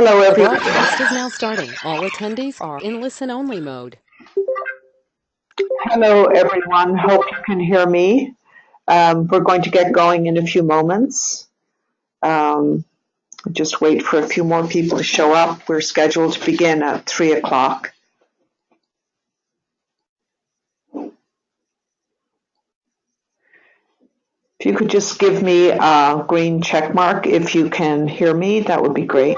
Hello, The everyone. broadcast is now starting. All attendees are in listen-only mode. Hello, everyone. Hope you can hear me. We're going to get going in a few moments. Just wait for a few more people to show up. We're scheduled to begin at 3 o'clock. If you could just give me a green check mark if you can hear me, that would be great.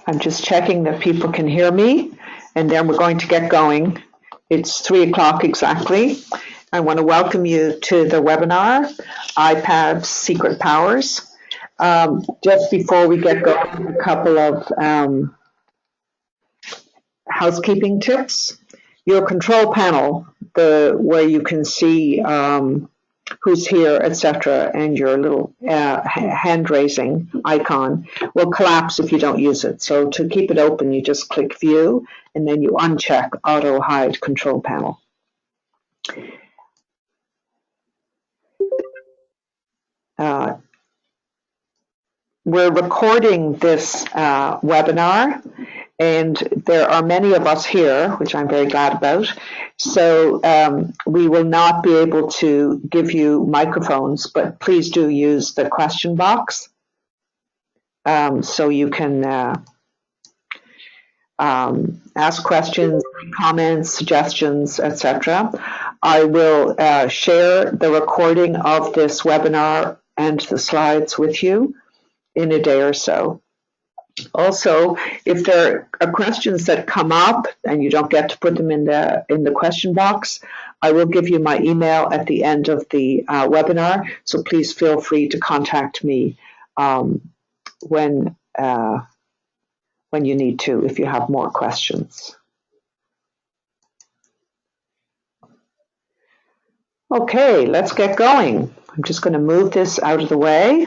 I'm just checking that people can hear me, and then we're going to get going. It's 3 o'clock exactly. I want to welcome you to the webinar, iPad Secret Powers. Just before we get going, a couple of housekeeping tips. Your control panel, where you can see who's here, etc., and your little hand raising icon will collapse if you don't use it. So to keep it open, you just click View, and then you uncheck Auto Hide Control Panel. We're recording this webinar, and there are many of us here, which I'm very glad about. So we will not be able to give you microphones, but please do use the question box so you can ask questions, comments, suggestions, etc. I will share the recording of this webinar and the slides with you in a day or so. Also, if there are questions that come up and you don't get to put them in the question box, I will give you my email at the end of the webinar. So please feel free to contact me when you need to, if you have more questions. Okay, let's get going. I'm just going to move this out of the way.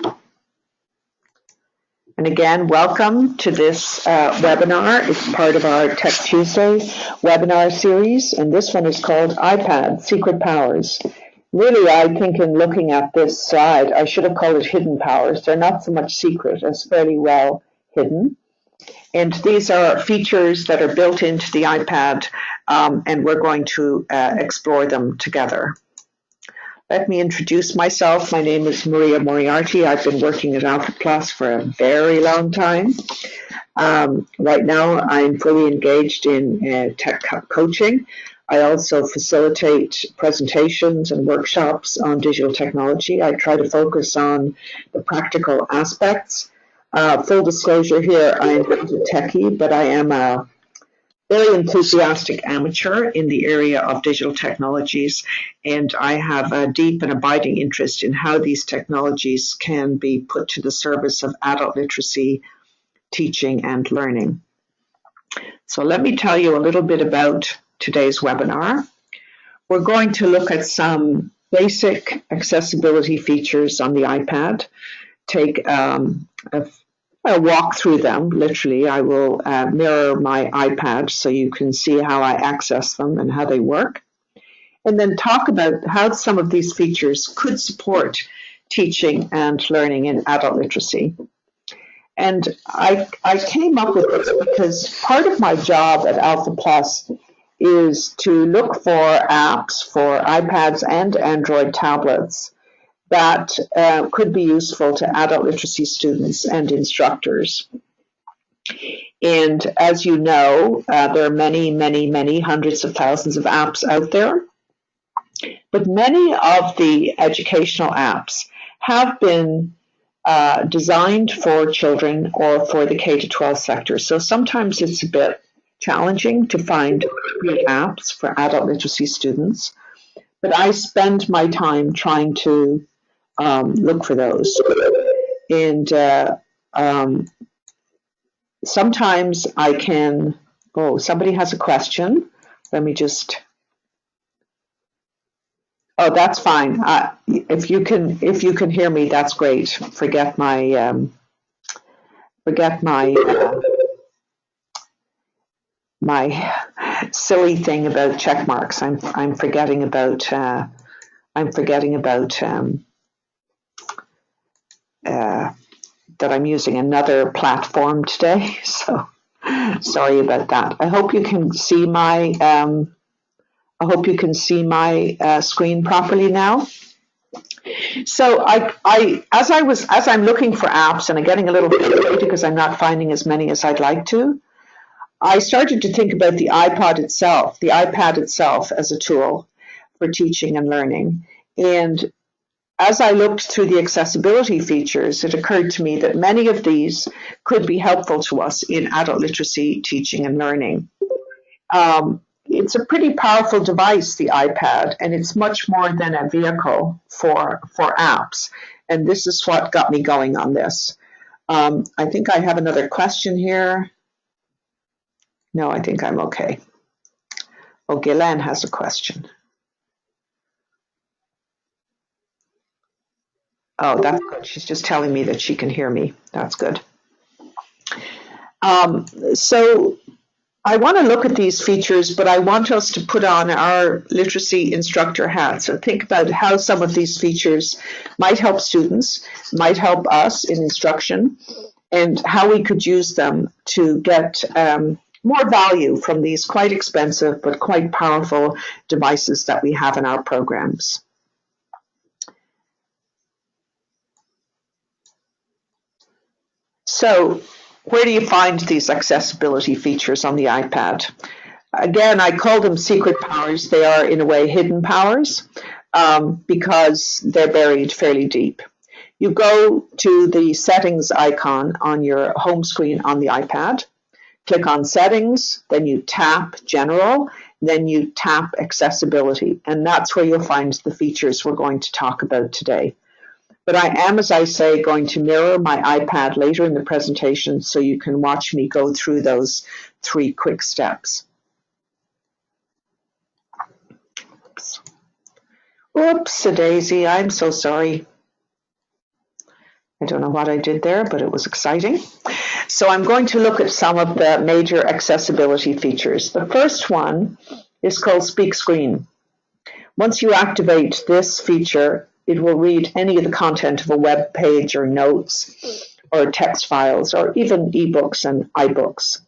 And again, welcome to this webinar. It's part of our Tech Tuesday webinar series, and this one is called iPad Secret Powers. Really, I think in looking at this slide, I should have called it Hidden Powers. They're not so much secret as fairly well hidden. And these are features that are built into the iPad, and we're going to explore them together. Let me introduce myself. My name is Maria Moriarty. I've been working at Alpha Plus for a very long time. Right now, I'm fully engaged in tech coaching. I also facilitate presentations and workshops on digital technology. I try to focus on the practical aspects. Full disclosure here, I'm not a techie, but I am a very enthusiastic amateur in the area of digital technologies, and I have a deep and abiding interest in how these technologies can be put to the service of adult literacy, teaching, and learning. So let me tell you a little bit about today's webinar. We're going to look at some basic accessibility features on the iPad, take I'll walk through them, literally. I will mirror my iPad so you can see how I access them and how they work. And then talk about how some of these features could support teaching and learning in adult literacy. And I came up with this because part of my job at Alpha Plus is to look for apps for iPads and Android tablets that could be useful to adult literacy students and instructors. And as you know, there are many hundreds of thousands of apps out there. But many of the educational apps have been designed for children or for the K-12 sector. So sometimes it's a bit challenging to find appropriate apps for adult literacy students, but I spend my time trying to look for those. And sometimes I can, oh, somebody has a question. Let me just, oh, that's fine. If you can hear me, that's great. Forget my my silly thing about check marks. I'm forgetting about that I'm using another platform today. So sorry about that. I hope you can see my screen properly now. So as I'm looking for apps, and I'm getting a little frustrated because I'm not finding as many as I'd like to, I started to think about the iPad itself as a tool for teaching and learning. And as I looked through the accessibility features, it occurred to me that many of these could be helpful to us in adult literacy teaching and learning. It's a pretty powerful device, the iPad, and it's much more than a vehicle for apps. And this is what got me going on this. I think I have another question here. No, I think I'm okay. Oh, Ghislaine has a question. Oh, that's good. She's just telling me that she can hear me. That's good. So I want to look at these features, but I want us to put on our literacy instructor hats and think about how some of these features might help students, might help us in instruction, and how we could use them to get more value from these quite expensive but quite powerful devices that we have in our programs. So where do you find these accessibility features on the iPad? Again, I call them secret powers. They are, in a way, hidden powers because they're buried fairly deep. You go to the settings icon on your home screen on the iPad, click on settings, then you tap general, then you tap accessibility, and that's where you'll find the features we're going to talk about today. But I am, as I say, going to mirror my iPad later in the presentation so you can watch me go through those 3 quick steps. Oops-a-daisy, I'm so sorry. I don't know what I did there, but it was exciting. So I'm going to look at some of the major accessibility features. The first one is called Speak Screen. Once you activate this feature, it will read any of the content of a web page or notes or text files or even ebooks and iBooks.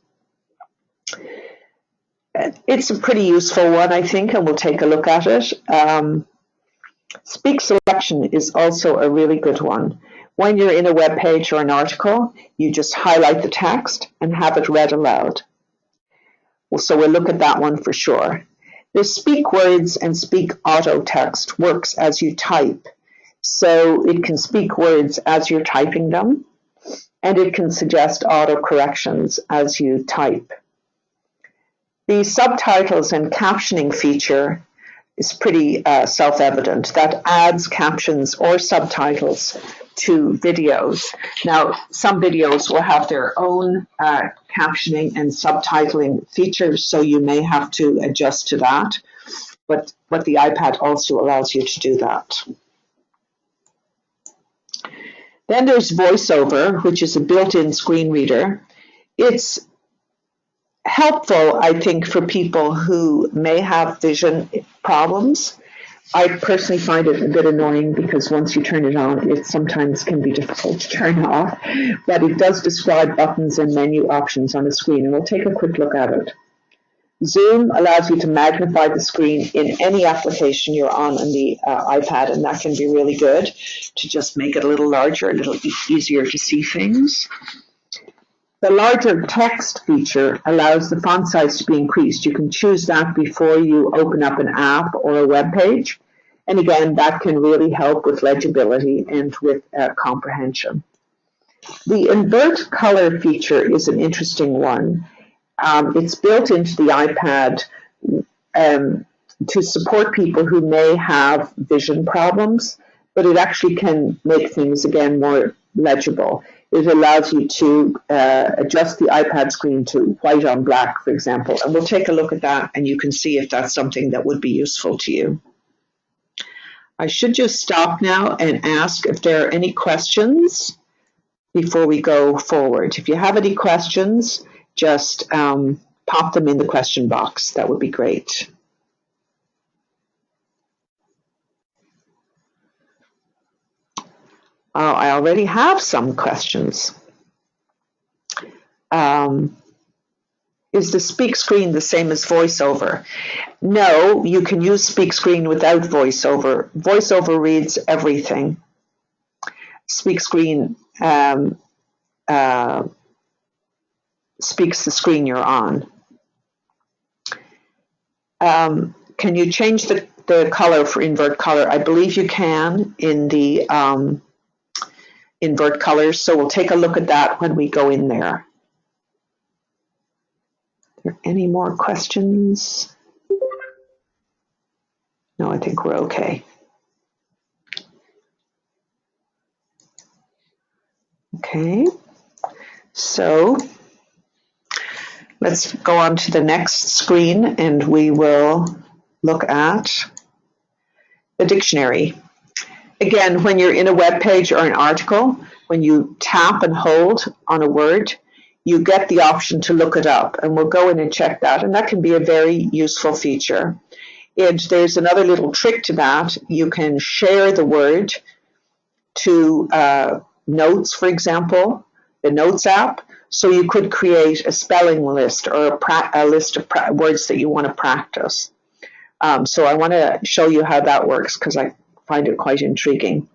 It's a pretty useful one, I think, and we'll take a look at it. Speak Selection is also a really good one. When you're in a web page or an article, you just highlight the text and have it read aloud. So we'll look at that one for sure. The Speak Words and Speak Auto Text works as you type. So it can speak words as you're typing them, and it can suggest auto corrections as you type. The subtitles and captioning feature is pretty self-evident. That adds captions or subtitles to videos. Now, some videos will have their own captioning and subtitling features, so you may have to adjust to that, but the iPad also allows you to do that. Then there's VoiceOver, which is a built-in screen reader. It's helpful, I think, for people who may have vision problems. I personally find it a bit annoying because once you turn it on, it sometimes can be difficult to turn off, but it does describe buttons and menu options on the screen, and we'll take a quick look at it. Zoom allows you to magnify the screen in any application you're on the iPad, and that can be really good to just make it a little larger, a little easier to see things. The larger text feature allows the font size to be increased. You can choose that before you open up an app or a web page, And again, that can really help with legibility and with comprehension. The invert color feature is an interesting one. It's built into the iPad to support people who may have vision problems, but it actually can make things, again, more legible. It allows you to adjust the iPad screen to white on black, for example, and we'll take a look at that and you can see if that's something that would be useful to you. I should just stop now and ask if there are any questions before we go forward. If you have any questions, just pop them in the question box. That would be great. Oh, I already have some questions. Is the speak screen the same as voiceover? No, you can use speak screen without voiceover. Voiceover reads everything. Speak screen speaks the screen you're on. Can you change the color for invert color? I believe you can in the invert colors, so we'll take a look at that when we go in there. Are there any more questions? No, I think we're okay. Okay, so let's go on to the next screen and we will look at the dictionary. Again, when you're in a web page or an article, when you tap and hold on a word, you get the option to look it up, and we'll go in and check that, and that can be a very useful feature. And there's another little trick to that. You can share the word to Notes, for example, the Notes app, so you could create a spelling list or a list of words that you want to practice. So I want to show you how that works because I find it quite intriguing.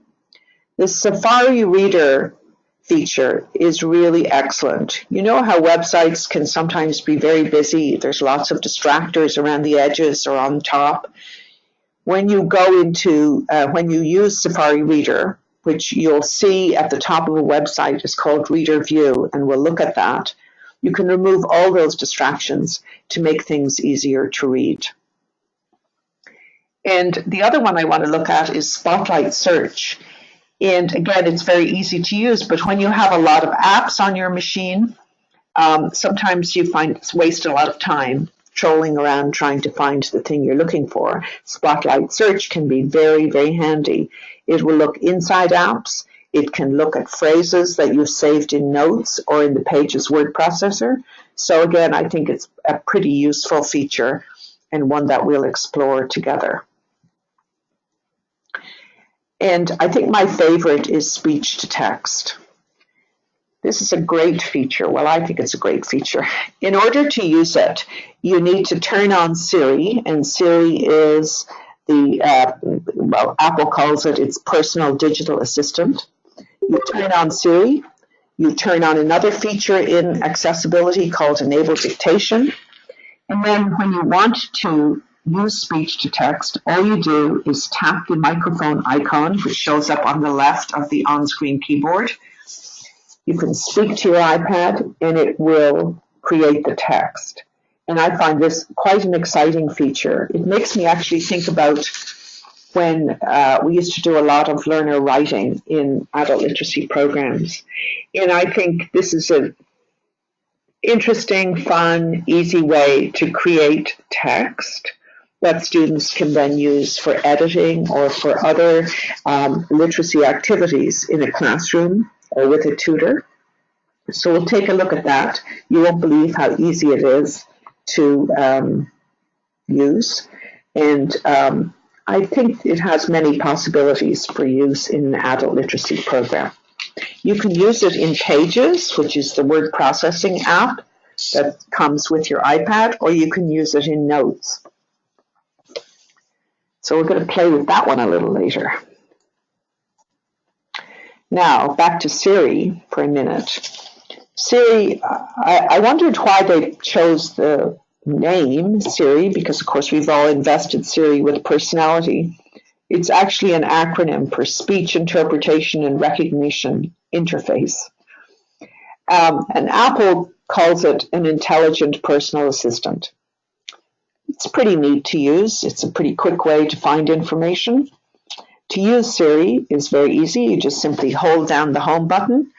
The Safari Reader feature is really excellent. You know how websites can sometimes be very busy. There's lots of distractors around the edges or on top. When you go into, when you use Safari Reader, which you'll see at the top of a website is called Reader View, and we'll look at that, you can remove all those distractions to make things easier to read. And the other one I want to look at is Spotlight Search. And again, it's very easy to use, but when you have a lot of apps on your machine, sometimes you find it's waste a lot of time trolling around trying to find the thing you're looking for. Spotlight Search can be very, very handy. It will look inside apps. It can look at phrases that you've saved in Notes or in the Pages word processor. So again, I think it's a pretty useful feature and one that we'll explore together. And I think my favorite is speech to text. This is a great feature. Well, I think it's a great feature. In order to use it, you need to turn on Siri, and Siri is the, well, Apple calls it its personal digital assistant. You turn on Siri, you turn on another feature in accessibility called Enable Dictation, and then when you want to use speech to text, all you do is tap the microphone icon, which shows up on the left of the on-screen keyboard. You can speak to your iPad, and it will create the text. And I find this quite an exciting feature. It makes me actually think about when we used to do a lot of learner writing in adult literacy programs. And I think this is an interesting, fun, easy way to create text that students can then use for editing or for other literacy activities in a classroom or with a tutor. So we'll take a look at that. You won't believe how easy it is to use. And I think it has many possibilities for use in an adult literacy program. You can use it in Pages, which is the word processing app that comes with your iPad, or you can use it in Notes. So we're going to play with that one a little later. Now, back to Siri for a minute. Siri, I wondered why they chose the name Siri, because of course we've all invested Siri with personality. It's actually an acronym for Speech Interpretation and Recognition Interface. And Apple calls it an intelligent personal assistant. It's pretty neat to use. It's a pretty quick way to find information. To use Siri is very easy. You just simply hold down the home button.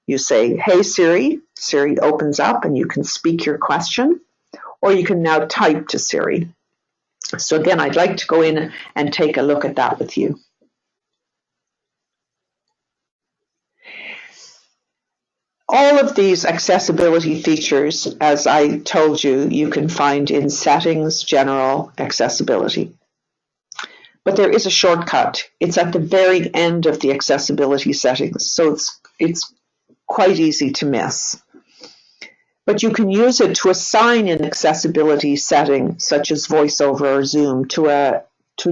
You say, "Hey Siri." Siri opens up and you can speak your question, or you can now type to Siri. So again, I'd like to go in and take a look at that with you. All of these accessibility features, as I told you, you can find in Settings, General, Accessibility. But there is a shortcut. It's at the very end of the accessibility settings, so it's quite easy to miss. But you can use it to assign an accessibility setting, such as VoiceOver or Zoom, to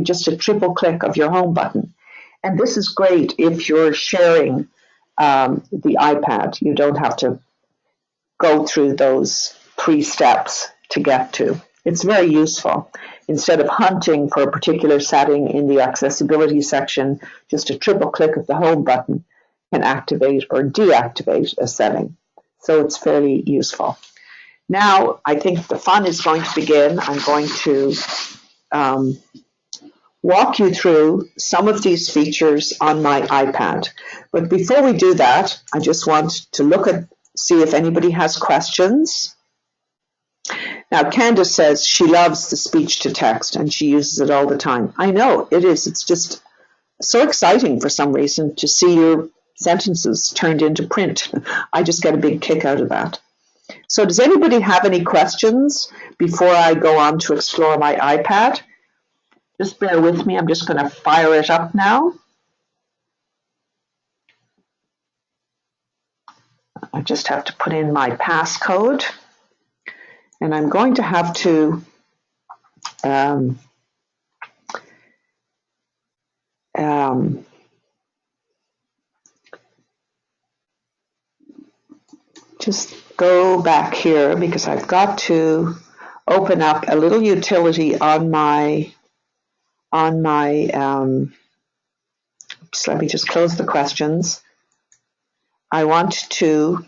just a triple click of your home button. And this is great if you're sharing the iPad. You don't have to go through those 3 steps to get to. It's very useful. Instead of hunting for a particular setting in the accessibility section, just a triple click of the home button can activate or deactivate a setting. So it's fairly useful. Now, I think the fun is going to begin. I'm going to walk you through some of these features on my iPad. But before we do that, I just want to see if anybody has questions. Now, Candace says she loves the speech to text and she uses it all the time. I know it is. It's just so exciting for some reason to see your sentences turned into print. I just get a big kick out of that. So does anybody have any questions before I go on to explore my iPad? Just bear with me. I'm just going to fire it up now. I just have to put in my passcode. And I'm going to have to just go back here because I've got to open up a little utility on my so let me just close the questions. I want to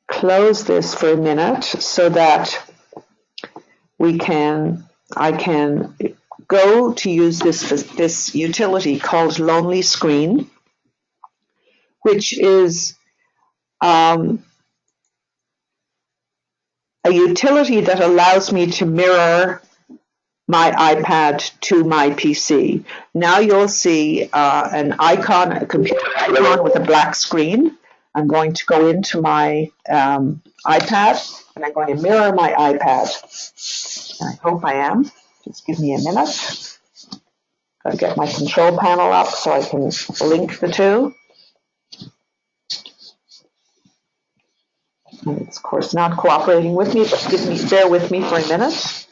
close this for a minute so that I can go to use this utility called Lonely Screen, which is a utility that allows me to mirror my iPad to my PC. Now you'll see an icon, a computer icon with a black screen. I'm going to go into my iPad and I'm going to mirror my iPad. I hope I am. Just give me a minute. Got to get my control panel up so I can link the two. And it's of course not cooperating with me, but bear with me for a minute.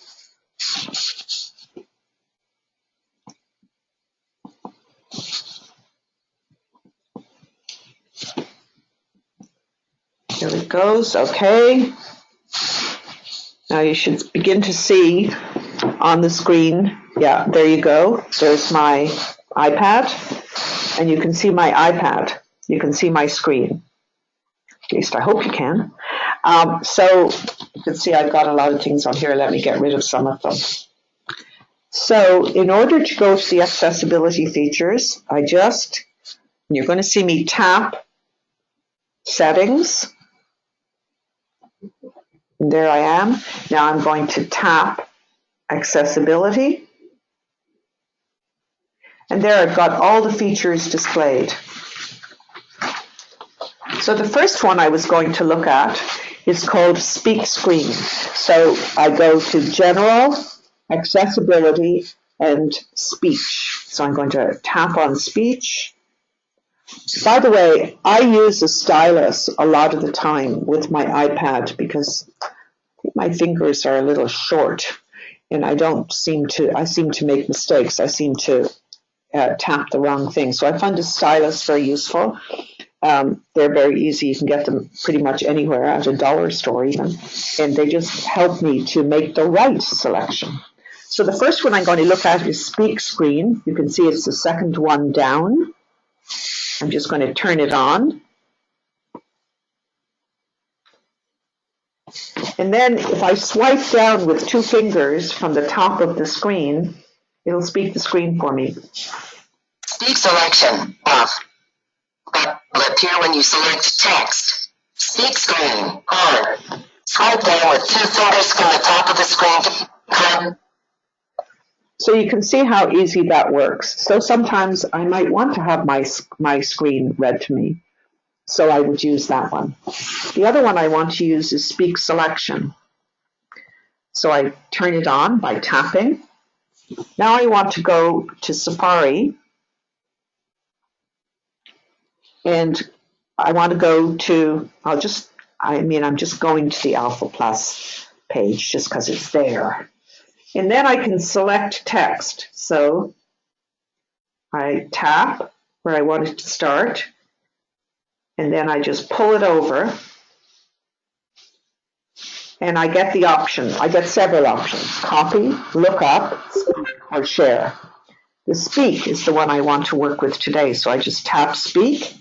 Here it goes. Okay. Now you should begin to see on the screen. Yeah, there you go. There's my iPad, and you can see my iPad. You can see my screen. At least I hope you can. So you can see I've got a lot of things on here. Let me get rid of some of them. So in order to go to the accessibility features, you're going to see me tap Settings. And there I am. Now I'm going to tap Accessibility. And there I've got all the features displayed. So the first one I was going to look at is called Speak Screen. So I go to General, Accessibility, and Speech. So I'm going to tap on Speech. By the way, I use a stylus a lot of the time with my iPad because my fingers are a little short and I seem to make mistakes. I seem to tap the wrong thing. So I find a stylus very useful. They're very easy. You can get them pretty much anywhere at a dollar store even. And they just help me to make the right selection. So the first one I'm going to look at is Speak Screen. You can see it's the second one down. I'm just going to turn it on. And then if I swipe down with 2 fingers from the top of the screen, it'll speak the screen for me. Speak selection off. But will appear when you select text. Speak screen on. Swipe down with 2 fingers from the top of the screen. So you can see how easy that works. So sometimes I might want to have my screen read to me. So I would use that one. The other one I want to use is Speak Selection. So I turn it on by tapping. Now I want to go to Safari. And I want to go to, I'm just going to the Alpha Plus page just because it's there. And then I can select text. So I tap where I want it to start. And then I just pull it over. And I get the option. I get several options. Copy, look up, speak, or share. The speak is the one I want to work with today. So I just tap speak.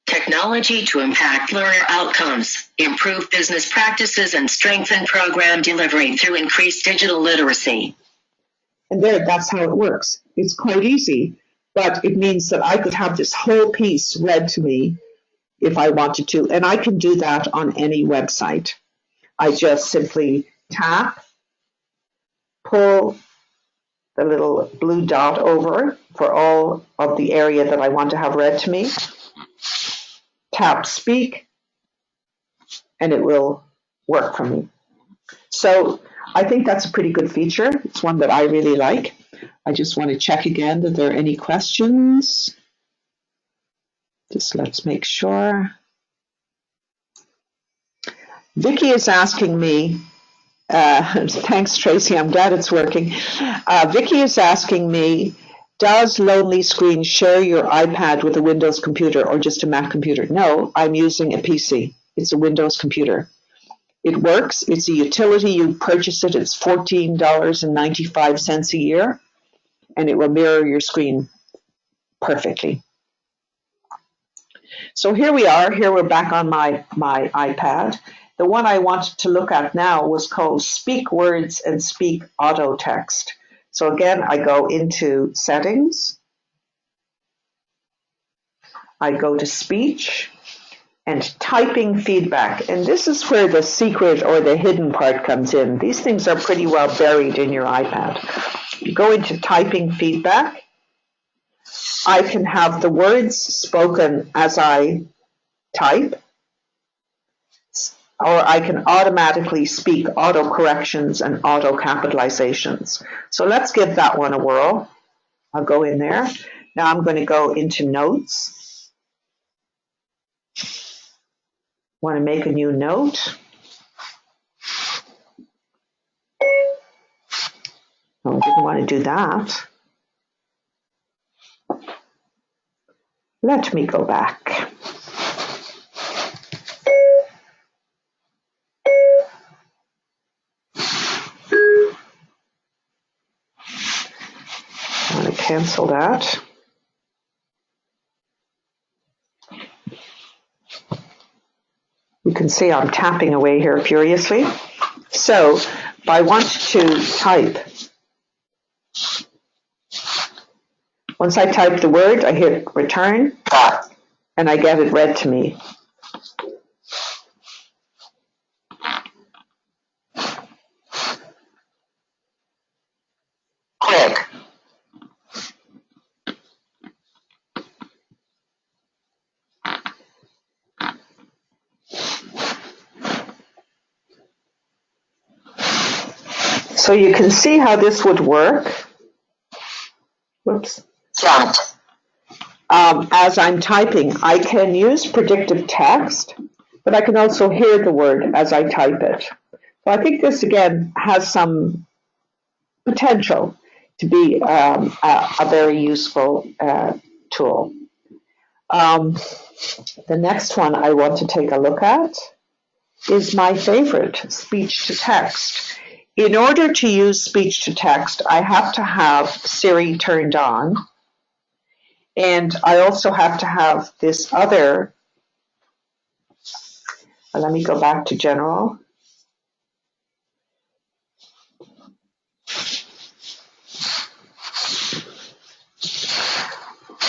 Technology to impact learner outcomes, improve business practices, and strengthen program delivery through increased digital literacy. And that's how it works. It's quite easy, but it means that I could have this whole piece read to me if I wanted to, and I can do that on any website. I just simply tap, pull the little blue dot over for all of the area that I want to have read to me, tap speak, and it will work for me. So I think that's a pretty good feature. It's one that I really like. I just want to check again that there are any questions. Just let's make sure. Vicky is asking me, thanks Tracy, I'm glad it's working. Vicky is asking me, does Lonely Screen share your iPad with a Windows computer or just a Mac computer? No, I'm using a PC. It's a Windows computer. It works. It's a utility. You purchase it. It's $14.95 a year, and it will mirror your screen perfectly. So here we are. Here we're back on my iPad. The one I wanted to look at now was called Speak Words and Speak Auto Text. So again, I go into Settings. I go to Speech and Typing Feedback. And this is where the secret or the hidden part comes in. These things are pretty well buried in your iPad. You go into Typing Feedback. I can have the words spoken as I type, or I can automatically speak auto corrections and auto capitalizations. So let's give that one a whirl. I'll go in there. Now I'm going to go into Notes. Want to make a new note. No, I didn't want to do that. Let me go back. I'm going to cancel that. You can see I'm tapping away here furiously. So if I want to type, once I type the word, I hit return, and I get it read to me. Click. So you can see how this would work. Whoops. As I'm typing, I can use predictive text, but I can also hear the word as I type it. So I think this, again, has some potential to be a very useful tool. The next one I want to take a look at is my favorite, speech to text. In order to use speech to text, I have to have Siri turned on, and I also have to have this other, let me go back to general.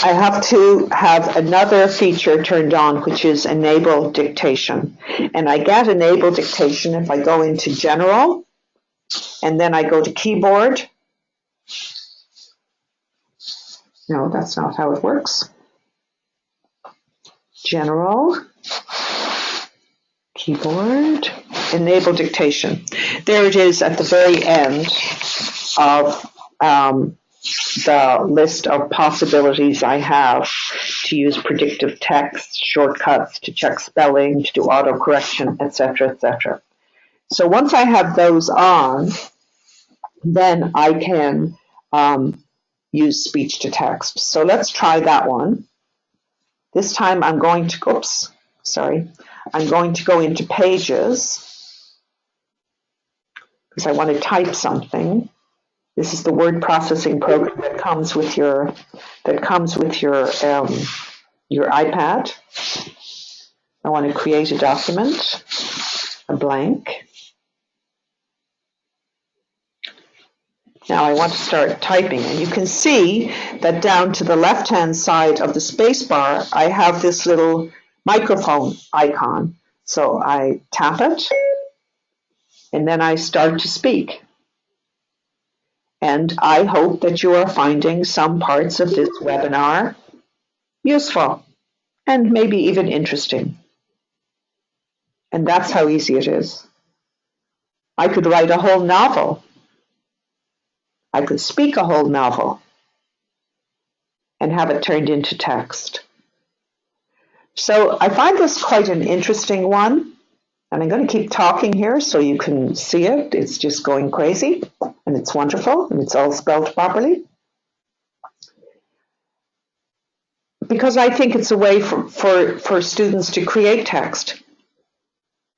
I have to have another feature turned on, which is enable dictation. And I get enable dictation if I go into general, and then I go to keyboard. No, that's not how it works. General, keyboard, enable dictation. There it is at the very end of the list of possibilities I have to use predictive text, shortcuts, to check spelling, to do autocorrection, etc., etc. So once I have those on, then I can use speech to text. So let's try that one. This time I'm going to, I'm going to go into Pages because I want to type something. This is the word processing program that comes with your iPad. I want to create a document, a blank. Now I want to start typing, and you can see that down to the left-hand side of the space bar, I have this little microphone icon. So I tap it, and then I start to speak. And I hope that you are finding some parts of this webinar useful and maybe even interesting. And that's how easy it is. I could write a whole novel. I could speak a whole novel and have it turned into text. So I find this quite an interesting one. And I'm going to keep talking here so you can see it. It's just going crazy, and it's wonderful, and it's all spelled properly. Because I think it's a way for students to create text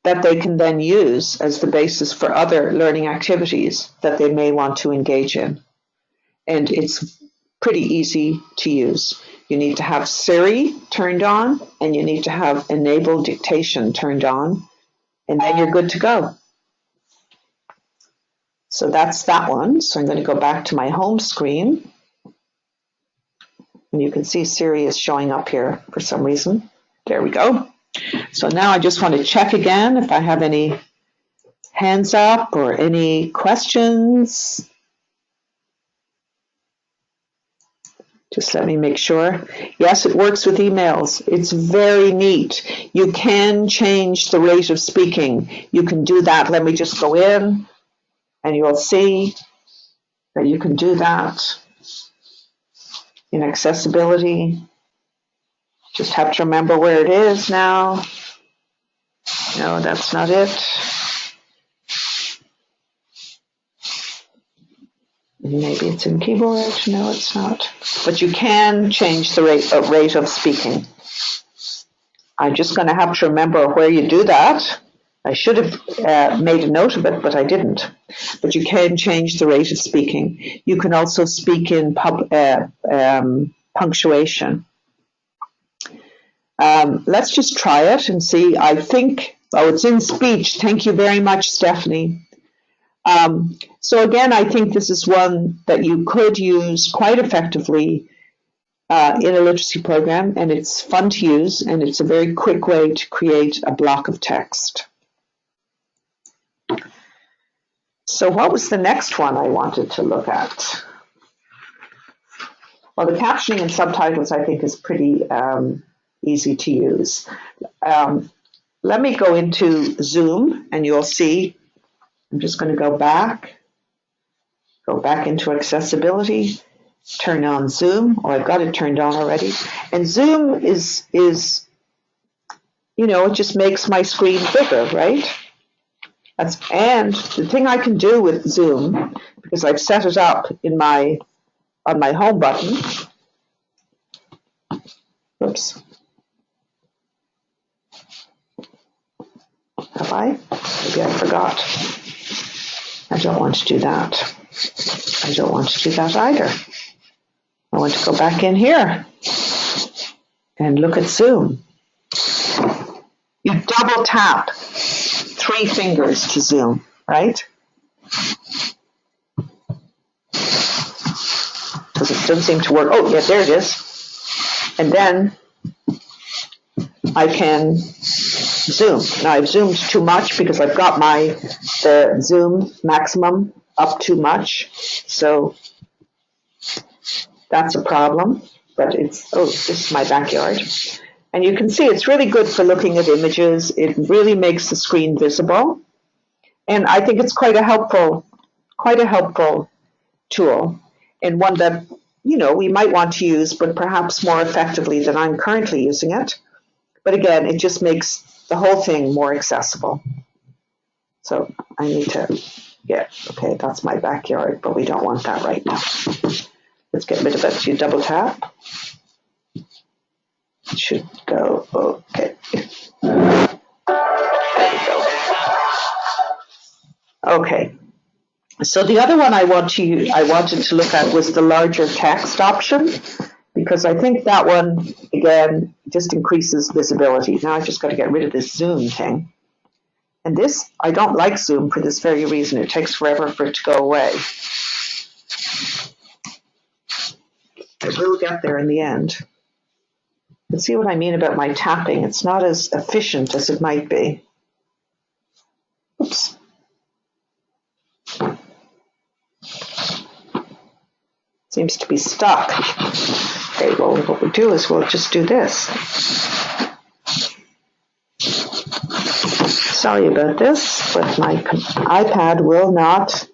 that they can then use as the basis for other learning activities that they may want to engage in. And it's pretty easy to use. You need to have Siri turned on, and you need to have enable dictation turned on, and then you're good to go. So that's that one. So I'm going to go back to my home screen. And you can see Siri is showing up here for some reason. There we go. So now I just want to check again if I have any hands up or any questions. Just let me make sure. Yes, it works with emails. It's very neat. You can change the rate of speaking. You can do that. Let me just go in, and you'll see that you can do that in accessibility. Just have to remember where it is now. No, that's not it. Maybe it's in keyboard. No, it's not. But you can change the rate of speaking. I'm just going to have to remember where you do that. I should have made a note of it, but I didn't. But you can change the rate of speaking. You can also speak in punctuation. Let's just try it and see. I think, it's in speech. Thank you very much, Stephanie. So again, I think this is one that you could use quite effectively in a literacy program, and it's fun to use, and it's a very quick way to create a block of text. So what was the next one I wanted to look at? Well, the captioning and subtitles, I think, is pretty easy to use. Let me go into Zoom, and you'll see. I'm just going to go back into accessibility, turn on Zoom, or I've got it turned on already. And Zoom is it just makes my screen bigger, right? And the thing I can do with Zoom, because I've set it up on my home button. Oops, Have I? Maybe I forgot. I don't want to do that. I don't want to do that either. I want to go back in here and look at Zoom. You double tap 3 fingers to zoom, right? Because it doesn't seem to work. Oh, yeah, there it is. And then I can zoom. Now I've zoomed too much because I've got the zoom maximum up too much. So that's a problem. But this is my backyard. And you can see it's really good for looking at images. It really makes the screen visible. And I think it's quite a helpful tool, and one that, we might want to use, but perhaps more effectively than I'm currently using it. But again, it just makes the whole thing more accessible. So I need to okay, that's my backyard, but we don't want that right now. Let's get rid of it. You double tap. It should go, okay. There you go. Okay. So the other one I wanted to look at was the larger text option, because I think that one, again, just increases visibility. Now I've just got to get rid of this zoom thing. And this, I don't like Zoom for this very reason. It takes forever for it to go away. It will get there in the end. You can see what I mean about my tapping. It's not as efficient as it might be. Oops. Seems to be stuck. Okay, well, what we'll do is we'll just do this. Sorry about this, but my iPad will not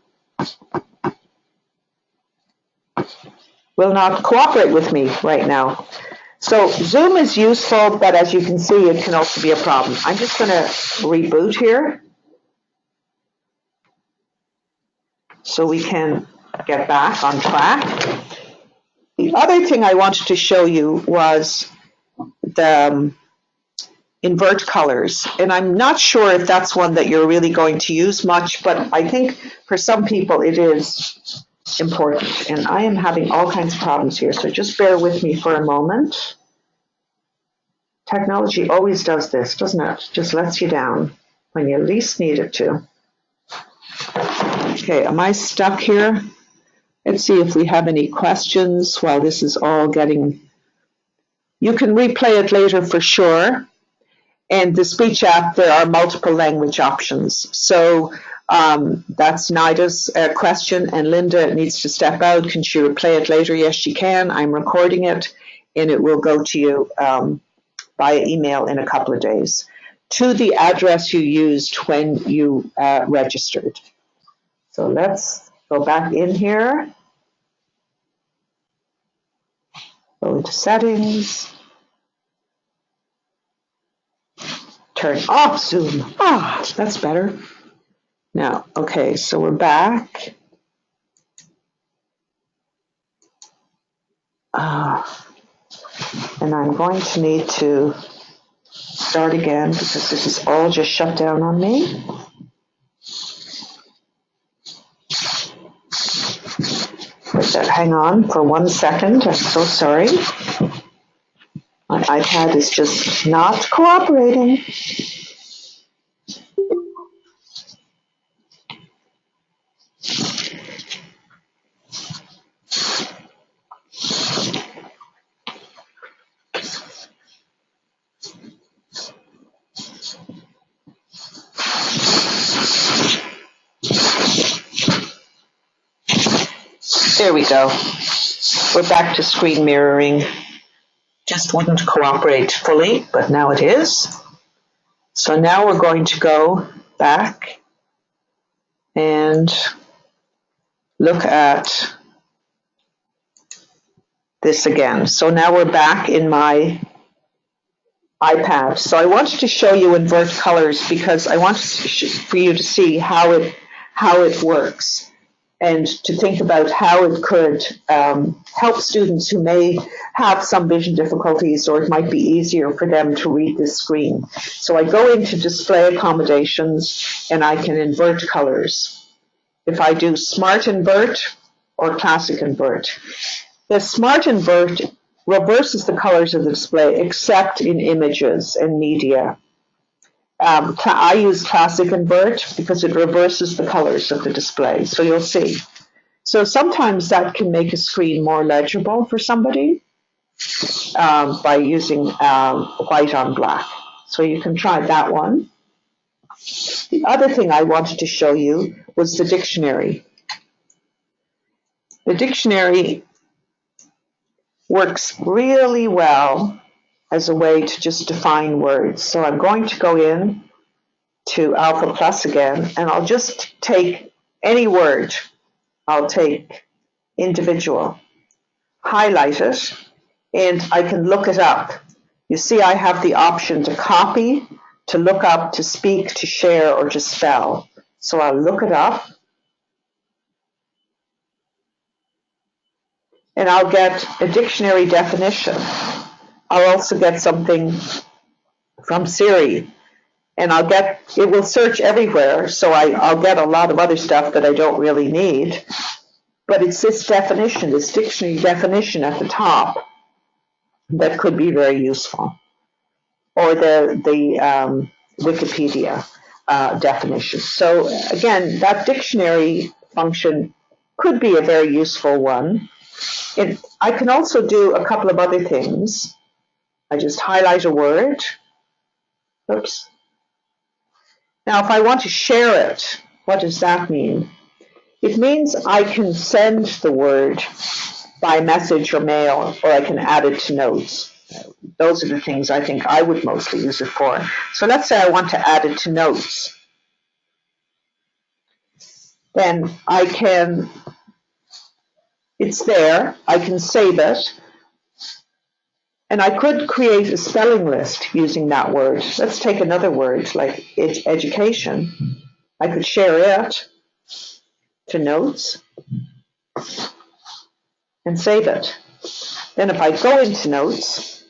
cooperate with me right now. So Zoom is useful, but as you can see, it can also be a problem. I'm just going to reboot here so we can get back on track. The other thing I wanted to show you was the invert colors. And I'm not sure if that's one that you're really going to use much, but I think for some people it is important. And I am having all kinds of problems here, so just bear with me for a moment. Technology always does this, doesn't it? Just lets you down when you least need it to. Okay, am I stuck here? Let's see if we have any questions while this is all getting... You can replay it later for sure. And the speech app, there are multiple language options. So that's Nida's question, and Linda needs to step out. Can she replay it later? Yes, she can. I'm recording it, and it will go to you via email in a couple of days to the address you used when you registered. So let's go back in here. Go into settings. Turn off Zoom. That's better. Now, okay, so we're back. And I'm going to need to start again because this is all just shut down on me. Hang on for 1 second. I'm so sorry. My iPad is just not cooperating. There we go. We're back to screen mirroring. Just wouldn't cooperate fully, but now it is. So now we're going to go back and look at this again. So now we're back in my iPad. So I wanted to show you invert colors because I want for you to see how it works. and to think about how it could help students who may have some vision difficulties, or it might be easier for them to read this screen. So I go into display accommodations and I can invert colors. If I do smart invert or classic invert. The smart invert reverses the colors of the display except in images and media. I use classic invert because it reverses the colors of the display, so you'll see. So sometimes that can make a screen more legible for somebody by using white on black. So you can try that one. The other thing I wanted to show you was the dictionary. The dictionary works really well as a way to just define words. So I'm going to go in to Alpha Plus again, and I'll just take any word. I'll take individual, highlight it, and I can look it up. You see I have the option to copy, to look up, to speak, to share, or to spell. So I'll look it up, and I'll get a dictionary definition. I'll also get something from Siri, and it will search everywhere, so I'll get a lot of other stuff that I don't really need. But it's this definition, this dictionary definition at the top that could be very useful. Or the Wikipedia definition. So again, that dictionary function could be a very useful one. I can also do a couple of other things. I just highlight a word. Oops. Now, if I want to share it, what does that mean? It means I can send the word by message or mail, or I can add it to notes. Those are the things I think I would mostly use it for. So let's say I want to add it to notes. Then it's there, I can save it, and I could create a spelling list using that word. Let's take another word like education. I could share it to notes and save it. Then if I go into notes,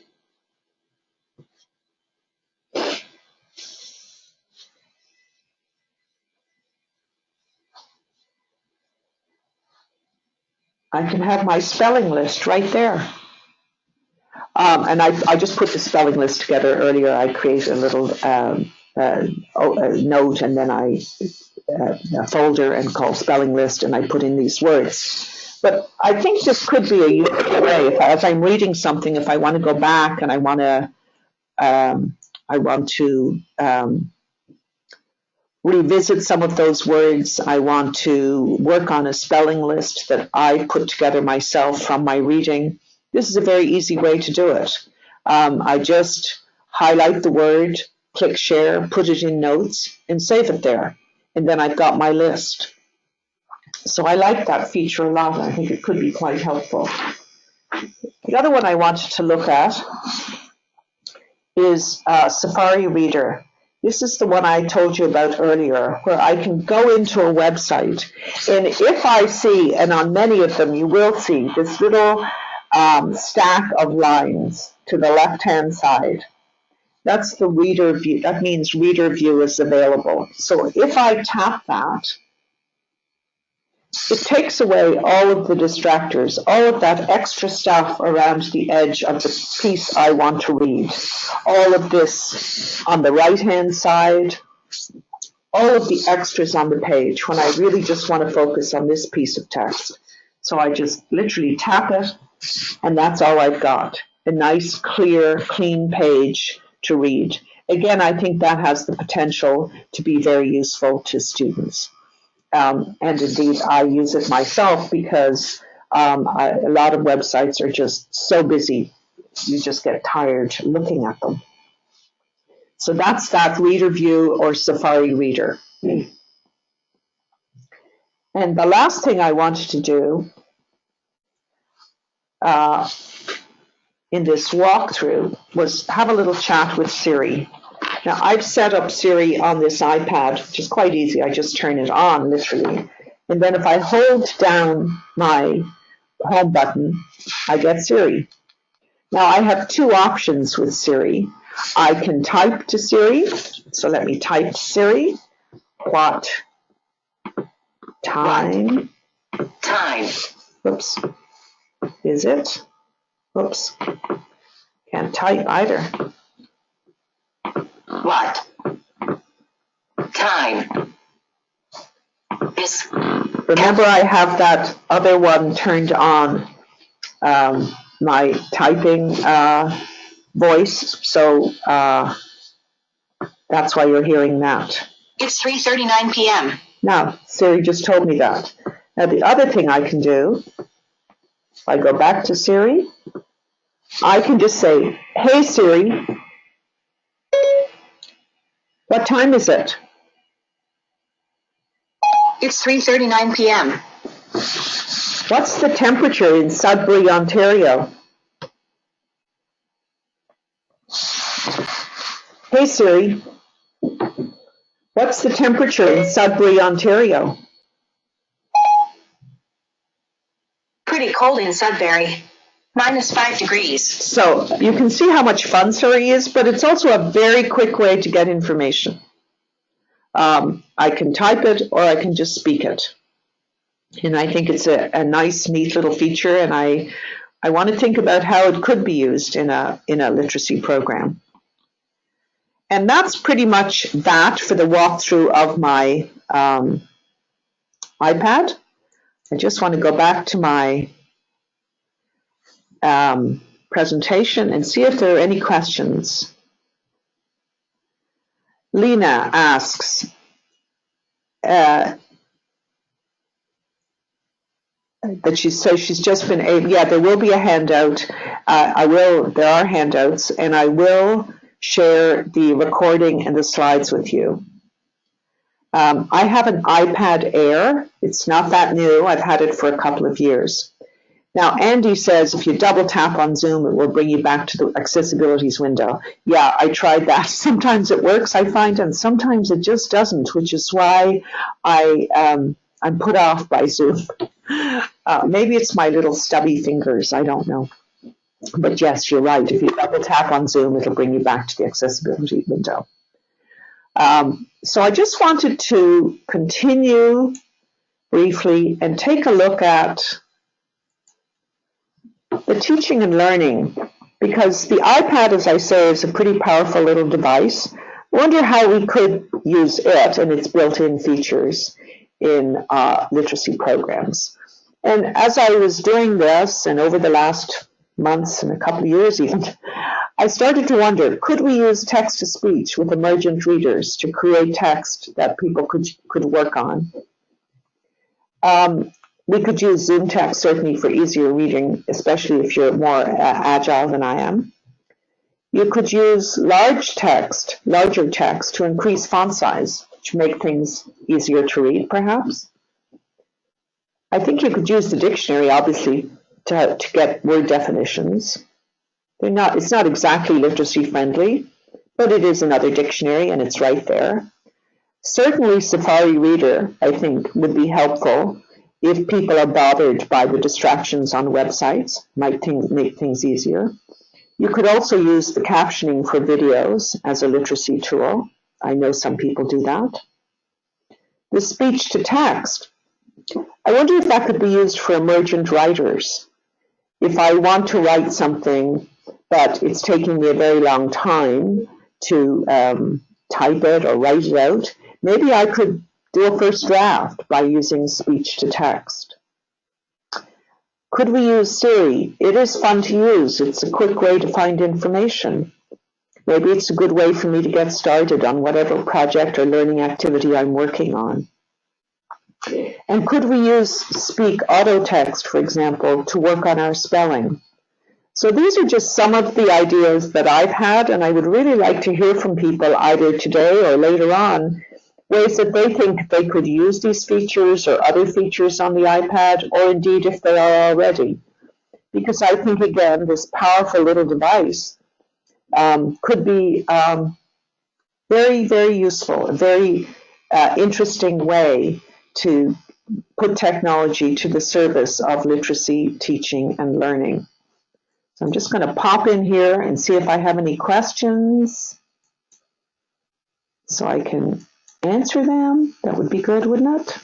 I can have my spelling list right there. And I just put the spelling list together earlier. I create a little note, and then a folder and called spelling list, and I put in these words. But I think this could be a useful way. As I'm reading something, if I want to go back and I want to revisit some of those words, I want to work on a spelling list that I put together myself from my reading. This is a very easy way to do it. I just highlight the word, click share, put it in notes, and save it there. And then I've got my list. So I like that feature a lot. I think it could be quite helpful. The other one I wanted to look at is Safari Reader. This is the one I told you about earlier, where I can go into a website, and if I see, and on many of them you will see, this little stack of lines to the left-hand side. That's the reader view. That means reader view is available. So if I tap that, it takes away all of the distractors, all of that extra stuff around the edge of the piece I want to read. All of this on the right-hand side, all of the extras on the page when I really just want to focus on this piece of text. So I just literally tap it, and that's all I've got. A nice, clear, clean page to read. Again, I think that has the potential to be very useful to students. And indeed, I use it myself because a lot of websites are just so busy, you just get tired looking at them. So that's that Reader View or Safari Reader. And the last thing I wanted to do in this walkthrough was have a little chat with Siri. Now, I've set up Siri on this iPad, which is quite easy. I just turn it on, literally. And then if I hold down my home button, I get Siri. Now I have two options with Siri. I can type to Siri. So let me type to Siri. What time? Time. Oops. Is it? Oops. Can't type either. What time is? Remember, I have that other one turned on, my typing voice, so that's why you're hearing that. It's 3:39 p.m. Now, Siri just told me that. Now, the other thing I can do, if I go back to Siri, I can just say, hey Siri, what time is it? It's 3:39 p.m. What's the temperature in Sudbury, Ontario? Hey Siri, what's the temperature in Sudbury, Ontario? Pretty cold in Sudbury. -5 degrees. So you can see how much fun Siri is, but it's also a very quick way to get information. I can type it or I can just speak it. And I think it's a nice, neat little feature, and I want to think about how it could be used in a literacy program. And that's pretty much that for the walkthrough of my iPad. I just want to go back to my presentation and see if there are any questions. Lena asks, that she's just been able, yeah, there will be a handout. There are handouts, and I will share the recording and the slides with you. I have an iPad Air. It's not that new. I've had it for a couple of years. Now, Andy says if you double tap on Zoom, it will bring you back to the accessibilities window. Yeah, I tried that. Sometimes it works, I find, and sometimes it just doesn't, which is why I'm put off by Zoom. Maybe it's my little stubby fingers. I don't know. But yes, you're right. If you double tap on Zoom, it'll bring you back to the accessibility window. So I just wanted to continue briefly and take a look at the teaching and learning, because the iPad, as I say, is a pretty powerful little device. I wonder how we could use it and its built-in features in literacy programs. And as I was doing this, and over the last months and a couple of years even, I started to wonder, could we use text-to-speech with emergent readers to create text that people could work on? We could use Zoom text certainly for easier reading, especially if you're more agile than I am. You could use larger text to increase font size, to make things easier to read, perhaps. I think you could use the dictionary, obviously, to get word definitions. It's not exactly literacy friendly, but it is another dictionary and it's right there. Certainly Safari Reader, I think, would be helpful if people are bothered by the distractions on websites, might make things easier. You could also use the captioning for videos as a literacy tool. I know some people do that. The speech to text, I wonder if that could be used for emergent writers. If I want to write something, but it's taking me a very long time to type it or write it out, maybe I could do a first draft by using speech to text. Could we use Siri? It is fun to use. It's a quick way to find information. Maybe it's a good way for me to get started on whatever project or learning activity I'm working on. And could we use Speak Auto Text, for example, to work on our spelling? So these are just some of the ideas that I've had, and I would really like to hear from people either today or later on, ways that they think they could use these features or other features on the iPad, or indeed if they are already. Because I think, again, this powerful little device could be very, very useful, a very interesting way to put technology to the service of literacy, teaching, and learning. So I'm just going to pop in here and see if I have any questions so I can answer them. That would be good, wouldn't it?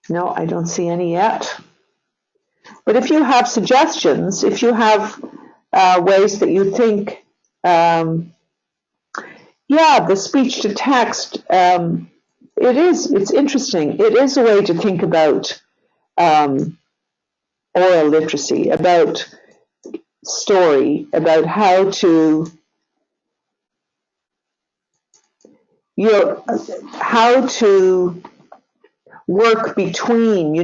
No, I don't see any yet. But if you have suggestions, if you have ways that you think, the speech to text, it's interesting. It is a way to think about oral literacy, about story, about how to work between,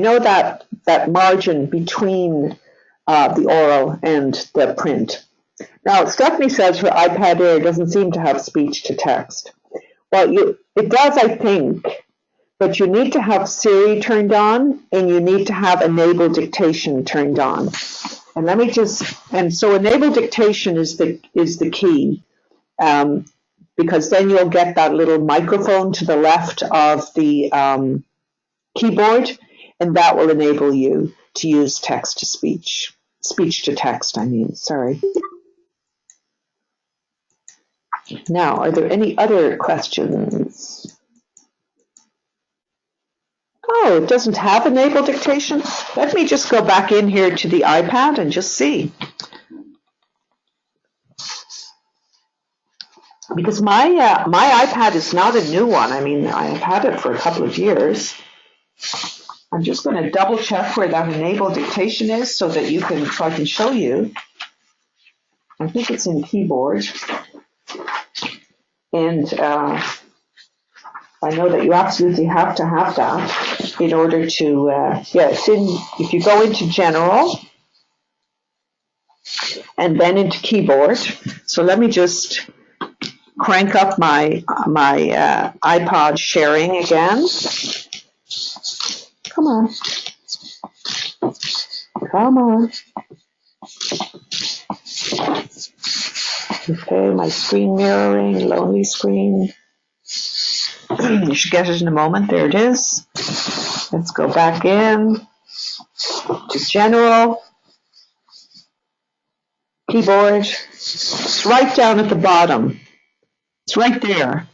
that margin between the oral and the print. Now, Stephanie says her iPad Air doesn't seem to have speech to text. Well, it does, I think, but you need to have Siri turned on and you need to have enable dictation turned on. And so enable dictation is the key, because then you'll get that little microphone to the left of the keyboard, and that will enable you to use text to speech to text, sorry. Now, are there any other questions? Oh, it doesn't have enable dictation? Let me just go back in here to the iPad and just see. Because my iPad is not a new one. I've had it for a couple of years. I'm just going to double check where that enable dictation is so that I can show you. I think it's in keyboard. And I know that you absolutely have to have that in order to, if you go into general and then into keyboard. So let me just crank up my iPod sharing again. Come on. Okay, my screen mirroring, lonely screen. You should get it in a moment. There it is. Let's go back in to general, keyboard. It's right down at the bottom. It's right there.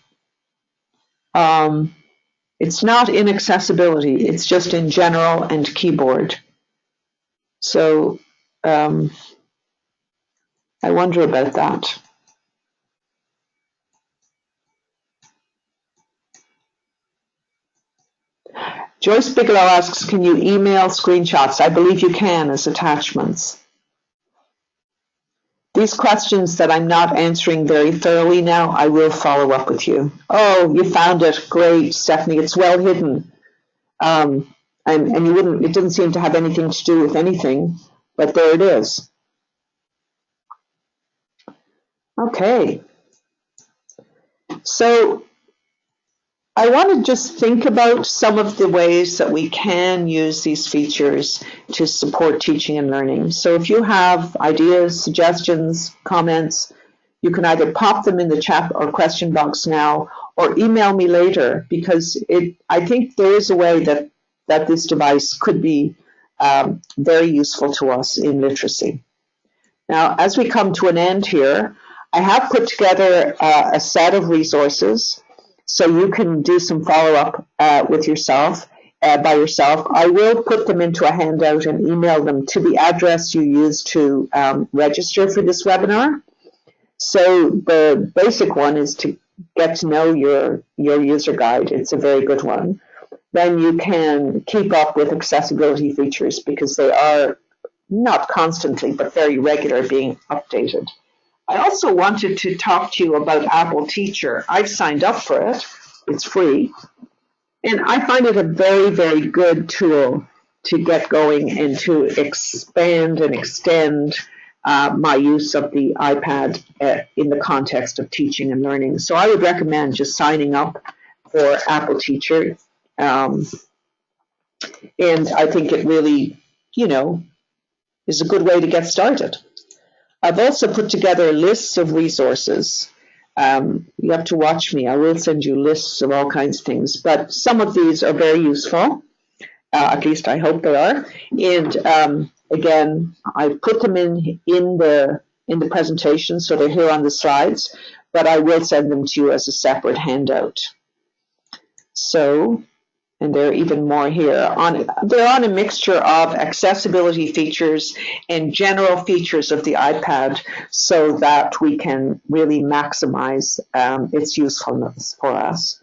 It's not in accessibility. It's just in general and keyboard. So I wonder about that. Joyce Bigelow asks, can you email screenshots? I believe you can as attachments. These questions that I'm not answering very thoroughly now, I will follow up with you. Oh, you found it. Great, Stephanie. It's well hidden. And it didn't seem to have anything to do with anything, but there it is. Okay. So I want to just think about some of the ways that we can use these features to support teaching and learning. So if you have ideas, suggestions, comments, you can either pop them in the chat or question box now or email me later, because I think there is a way that this device could be very useful to us in literacy. Now, as we come to an end here, I have put together a set of resources so you can do some follow-up with yourself, by yourself. I will put them into a handout and email them to the address you used to register for this webinar. So the basic one is to get to know your user guide. It's a very good one. Then you can keep up with accessibility features because they are not constantly, but very regular being updated. I also wanted to talk to you about Apple Teacher. I've signed up for it. It's free. And I find it a very, very good tool to get going and to expand and extend my use of the iPad in the context of teaching and learning. So I would recommend just signing up for Apple Teacher. And I think it really, is a good way to get started. I've also put together lists of resources You have to watch me. I will send you lists of all kinds of things, but some of these are very useful. At least I hope they are. And again, I put them in the presentation, so they're here on the slides, but I will send them to you as a separate handout. So, and there are even more here. They're on a mixture of accessibility features and general features of the iPad so that we can really maximize its usefulness for us.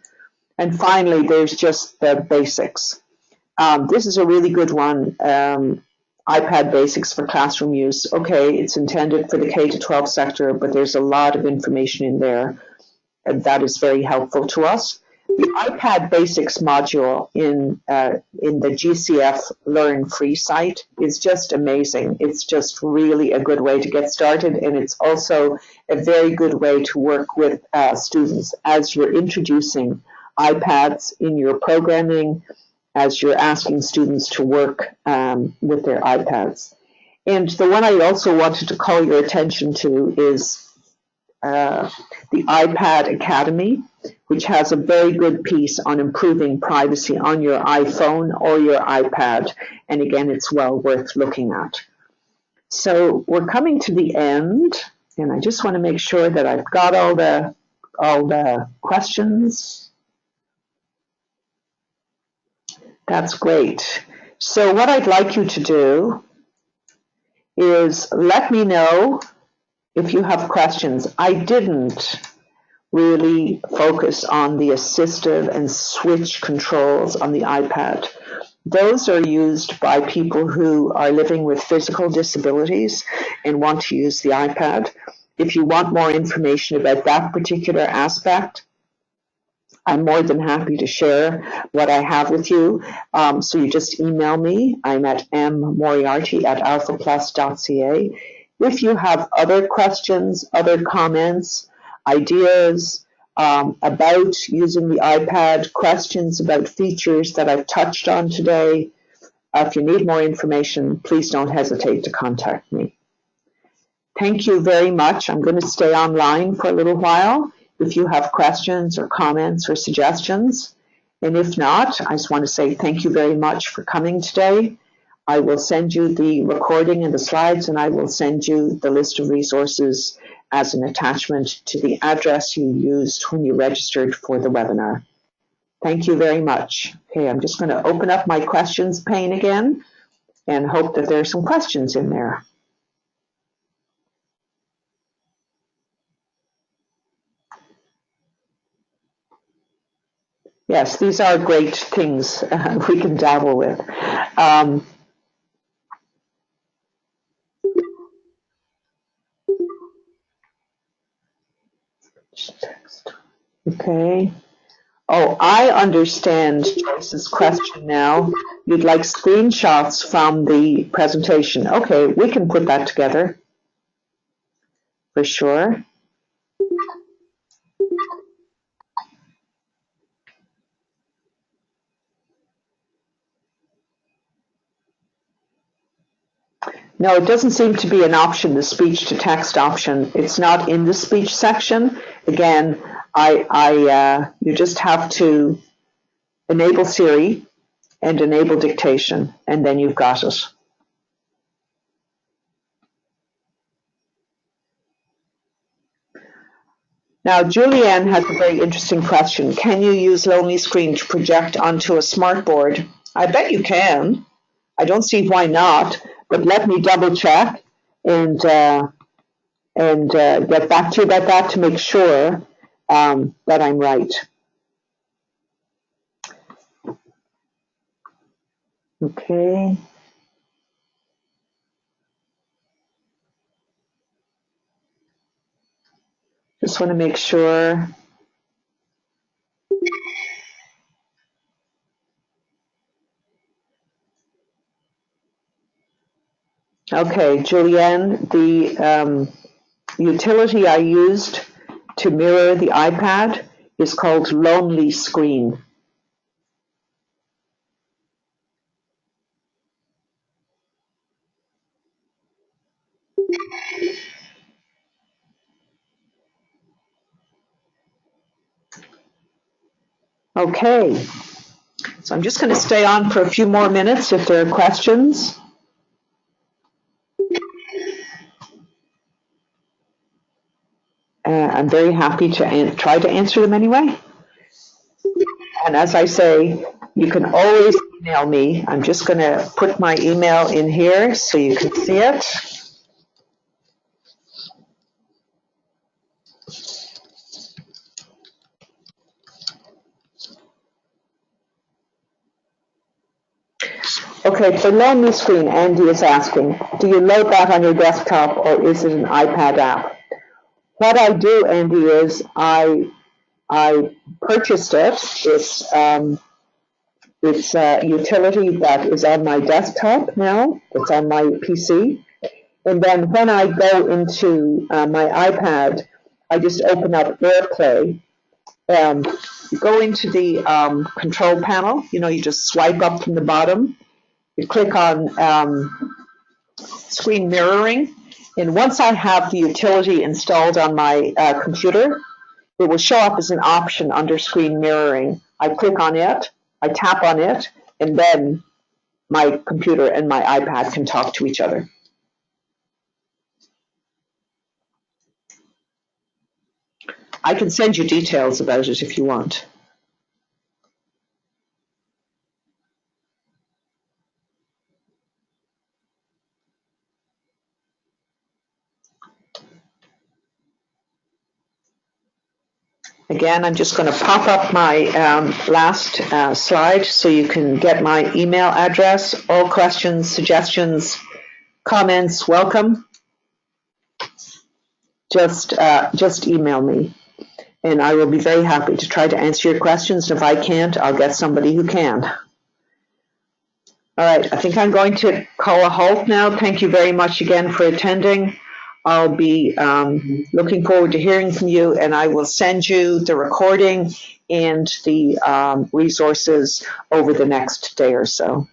And finally, there's just the basics. This is a really good one, iPad Basics for Classroom Use. Okay, it's intended for the K-12 sector, but there's a lot of information in there that is very helpful to us. The iPad Basics module in the GCF Learn Free site is just amazing. It's just really a good way to get started, and it's also a very good way to work with students as you're introducing iPads in your programming, as you're asking students to work with their iPads. And the one I also wanted to call your attention to is the iPad Academy, which has a very good piece on improving privacy on your iPhone or your iPad. And again, it's well worth looking at. So we're coming to the end, and I just want to make sure that I've got all the questions. That's great. So what I'd like you to do is let me know if you have questions. I didn't really focus on the assistive and switch controls on the iPad. Those are used by people who are living with physical disabilities and want to use the iPad. If you want more information about that particular aspect, I'm more than happy to share what I have with you. So you just email me. I'm at mmoriarty@alphaplus.ca. If you have other questions, other comments, ideas about using the iPad, questions about features that I've touched on today, if you need more information, please don't hesitate to contact me. Thank you very much. I'm going to stay online for a little while if you have questions or comments or suggestions. And if not, I just want to say thank you very much for coming today. I will send you the recording and the slides, and I will send you the list of resources as an attachment to the address you used when you registered for the webinar. Thank you very much. Okay, I'm just going to open up my questions pane again and hope that there are some questions in there. Yes, these are great things we can dabble with. Okay. Oh, I understand Joyce's question now. You'd like screenshots from the presentation. Okay, we can put that together for sure. No, it doesn't seem to be an option, the speech to text option. It's not in the speech section. Again, you just have to enable Siri and enable dictation, and then you've got it. Now, Julianne has a very interesting question. Can you use Lonely Screen to project onto a smartboard? I bet you can. I don't see why not, but let me double check and get back to you about that to make sure that I'm right. Okay. Just want to make sure. Okay, Julianne, the utility I used to mirror the iPad is called Lonely Screen. Okay, so I'm just going to stay on for a few more minutes if there are questions. I'm very happy to try to answer them anyway. And as I say, you can always email me. I'm just going to put my email in here so you can see it. Okay, for loan me screen, Andy is asking, do you load that on your desktop or is it an iPad app? What I do, Andy, is I purchased it. It's a utility that is on my desktop now. It's on my PC. And then when I go into my iPad, I just open up AirPlay. You go into the control panel. You just swipe up from the bottom. You click on screen mirroring. And once I have the utility installed on my computer, it will show up as an option under screen mirroring. I click on it, I tap on it, and then my computer and my iPad can talk to each other. I can send you details about it if you want. Again, I'm just going to pop up my last slide so you can get my email address. All questions, suggestions, comments, welcome. Just email me, and I will be very happy to try to answer your questions. And if I can't, I'll get somebody who can. All right, I think I'm going to call a halt now. Thank you very much again for attending. I'll be looking forward to hearing from you, and I will send you the recording and the resources over the next day or so.